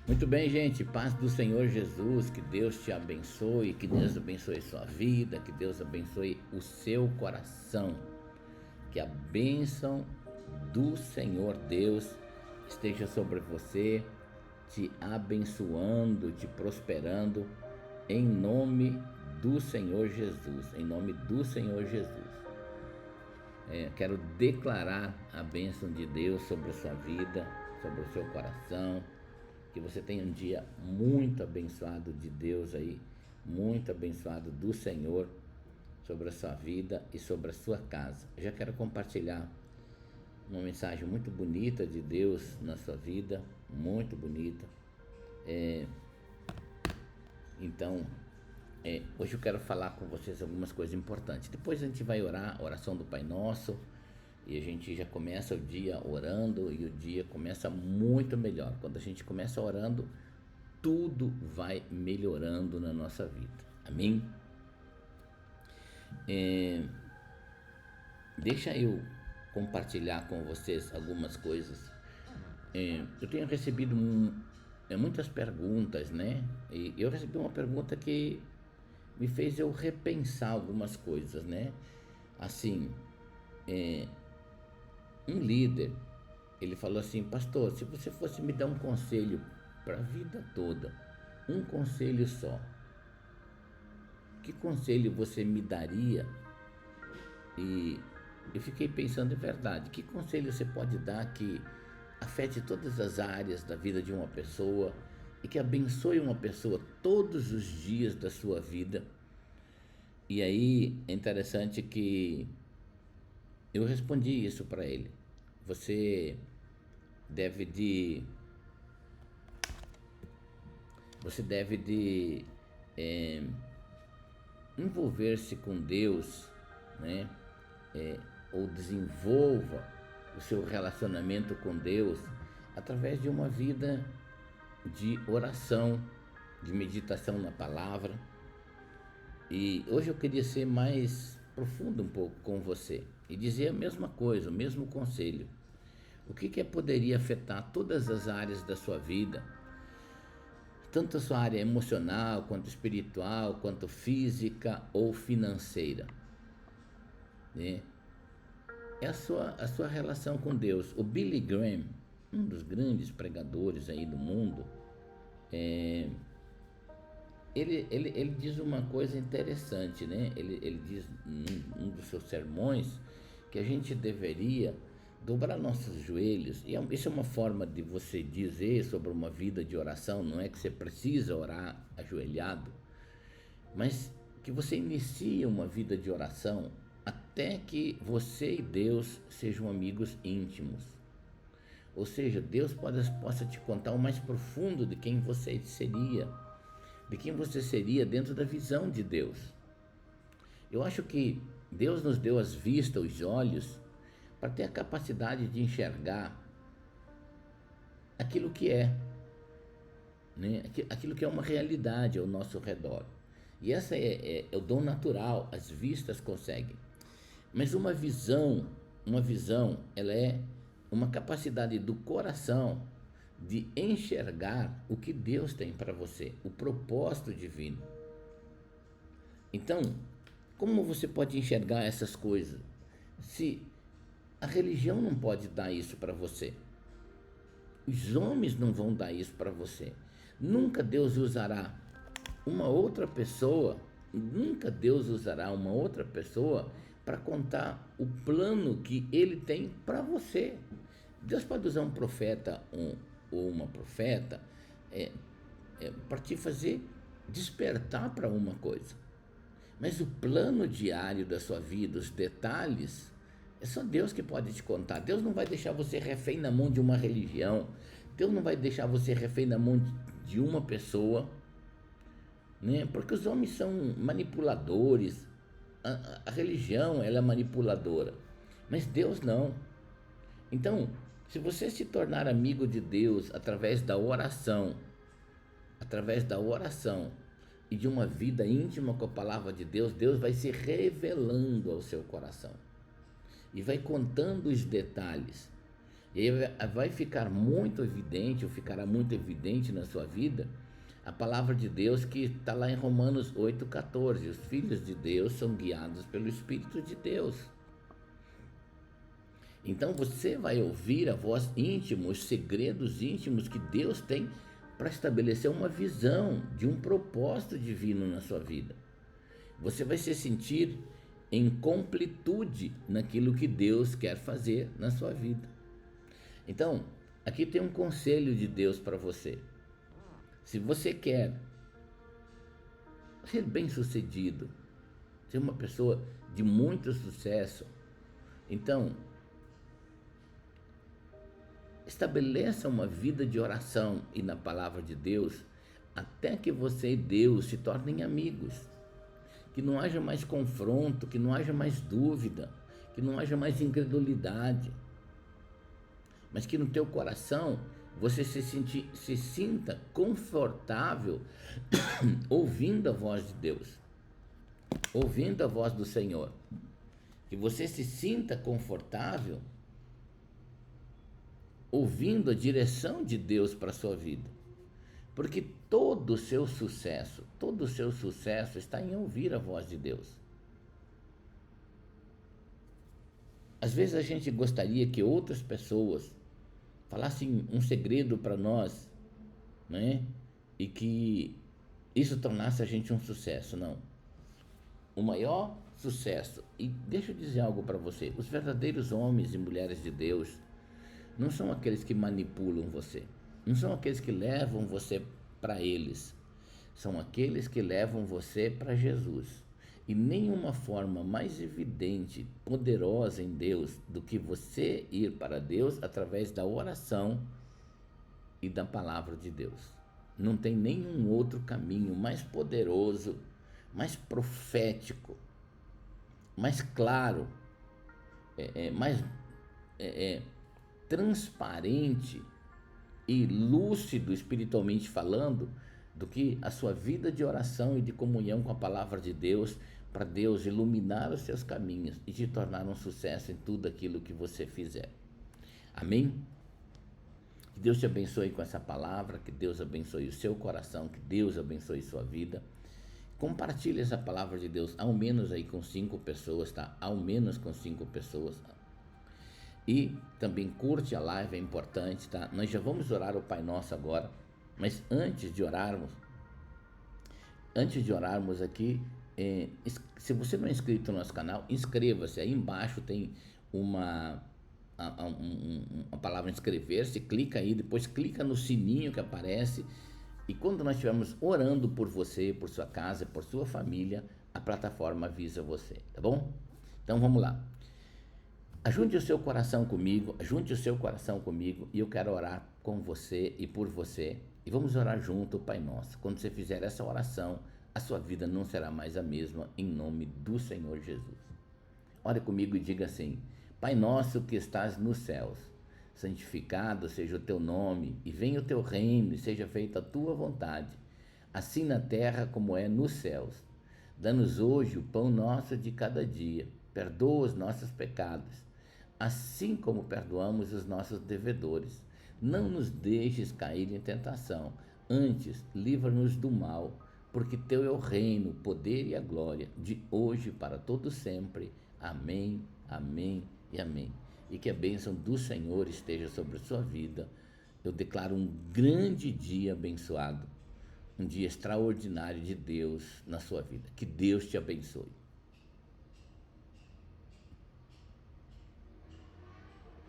Muito bem, gente, paz do Senhor Jesus, que Deus te abençoe, que Deus abençoe sua vida, que Deus abençoe o seu coração, que a bênção do Senhor Deus esteja sobre você, te abençoando, te prosperando, em nome do Senhor Jesus, em nome do Senhor Jesus. Quero declarar a bênção de Deus sobre a sua vida, sobre o seu coração, que você tenha um dia muito abençoado de Deus aí, muito abençoado do Senhor sobre a sua vida e sobre a sua casa. Eu já quero compartilhar uma mensagem muito bonita de Deus na sua vida, muito bonita. Então, hoje eu quero falar com vocês algumas coisas importantes. Depois a gente vai orar, a oração do Pai Nosso, e a gente já começa o dia orando e o dia começa muito melhor. Quando a gente começa orando, tudo vai melhorando na nossa vida. Amém? Deixa eu compartilhar com vocês algumas coisas. Eu tenho recebido muitas perguntas, né? E eu recebi uma pergunta que me fez eu repensar algumas coisas, né? Assim, um líder, ele falou assim: pastor, se você fosse me dar um conselho para a vida toda, um conselho só, que conselho você me daria? E eu fiquei pensando, é verdade, que conselho você pode dar que afete todas as áreas da vida de uma pessoa e que abençoe uma pessoa todos os dias da sua vida? E aí é interessante que eu respondi isso para ele: você deve de você deve de envolver-se com Deus, né? Ou desenvolva o seu relacionamento com Deus através de uma vida de oração, de meditação na palavra. E hoje eu queria ser mais profundo um pouco com você e dizer a mesma coisa, o mesmo conselho. O que poderia afetar todas as áreas da sua vida, tanto a sua área emocional, quanto espiritual, quanto física ou financeira, né? É a sua relação com Deus. O Billy Graham, um dos grandes pregadores aí do mundo, ele diz uma coisa interessante, né? Ele diz num dos seus sermões que a gente deveria dobrar nossos joelhos. E isso é uma forma de você dizer sobre uma vida de oração. Não é que você precisa orar ajoelhado, mas que você inicie uma vida de oração até que você e Deus sejam amigos íntimos. Ou seja, Deus possa te contar o mais profundo de quem você seria dentro da visão de Deus. Eu acho que Deus nos deu as vistas, os olhos, para ter a capacidade de enxergar aquilo que é, né? Aquilo que é uma realidade ao nosso redor. E essa é o dom natural, as vistas conseguem. Mas uma visão, ela é uma capacidade do coração de enxergar o que Deus tem para você, o propósito divino. Então, como você pode enxergar essas coisas se a religião não pode dar isso para você? Os homens não vão dar isso para você. Nunca Deus usará uma outra pessoa, nunca Deus usará uma outra pessoa para contar o plano que Ele tem para você. Deus pode usar um profeta ou uma profeta para te fazer despertar para uma coisa. Mas o plano diário da sua vida, os detalhes, é só Deus que pode te contar. Deus não vai deixar você refém na mão de uma religião. Deus não vai deixar você refém na mão de uma pessoa, né? Porque os homens são manipuladores. A religião, ela é manipuladora, mas Deus não. Então, se você se tornar amigo de Deus através da oração e de uma vida íntima com a palavra de Deus, Deus vai se revelando ao seu coração e vai contando os detalhes. E aí vai ficar muito evidente, ou ficará muito evidente na sua vida, a palavra de Deus que está lá em Romanos 8,14. Os filhos de Deus são guiados pelo Espírito de Deus. Então você vai ouvir a voz íntima, os segredos íntimos que Deus tem para estabelecer uma visão de um propósito divino na sua vida. Você vai se sentir em completude naquilo que Deus quer fazer na sua vida. Então, aqui tem um conselho de Deus para você. Se você quer ser bem-sucedido, ser uma pessoa de muito sucesso, então estabeleça uma vida de oração e na palavra de Deus, até que você e Deus se tornem amigos. Que não haja mais confronto, que não haja mais dúvida, que não haja mais incredulidade, mas que no teu coração você se sinta confortável ouvindo a voz de Deus, ouvindo a voz do Senhor. Que você se sinta confortável ouvindo a direção de Deus para a sua vida. Porque todo o seu sucesso está em ouvir a voz de Deus. Às vezes a gente gostaria que outras pessoas falassem um segredo para nós, né? E que isso tornasse a gente um sucesso. Não. O maior sucesso, e deixa eu dizer algo para você, os verdadeiros homens e mulheres de Deus não são aqueles que manipulam você, não são aqueles que levam você para eles, são aqueles que levam você para Jesus. E nenhuma forma mais evidente, poderosa em Deus do que você ir para Deus através da oração e da palavra de Deus. Não tem nenhum outro caminho mais poderoso, mais profético, mais claro, mais transparente e lúcido espiritualmente falando do que a sua vida de oração e de comunhão com a palavra de Deus, para Deus iluminar os seus caminhos e te tornar um sucesso em tudo aquilo que você fizer. Amém? Que Deus te abençoe com essa palavra, que Deus abençoe o seu coração, que Deus abençoe sua vida. Compartilhe essa palavra de Deus, ao menos aí com 5 pessoas, tá? Ao menos com 5 pessoas. E também curte a live, é importante, tá? Nós já vamos orar o Pai Nosso agora, mas antes de orarmos aqui, se você não é inscrito no nosso canal, inscreva-se. Aí embaixo tem uma palavra inscrever-se, clica aí, depois clica no sininho que aparece, e quando nós estivermos orando por você, por sua casa, por sua família, a plataforma avisa você, tá bom? Então vamos lá. Ajunte o seu coração comigo, e eu quero orar com você e por você, e vamos orar junto o Pai Nosso. Quando você fizer essa oração, a sua vida não será mais a mesma, em nome do Senhor Jesus. Ore comigo e diga assim: Pai nosso que estás nos céus, santificado seja o teu nome, e venha o teu reino, e seja feita a tua vontade, assim na terra como é nos céus. Dá-nos hoje o pão nosso de cada dia, perdoa os nossos pecados, assim como perdoamos os nossos devedores. Não nos deixes cair em tentação, antes livra-nos do mal, porque teu é o reino, o poder e a glória, de hoje para todo sempre. Amém, amém e amém. E que a bênção do Senhor esteja sobre a sua vida. Eu declaro um grande dia abençoado, um dia extraordinário de Deus na sua vida. Que Deus te abençoe.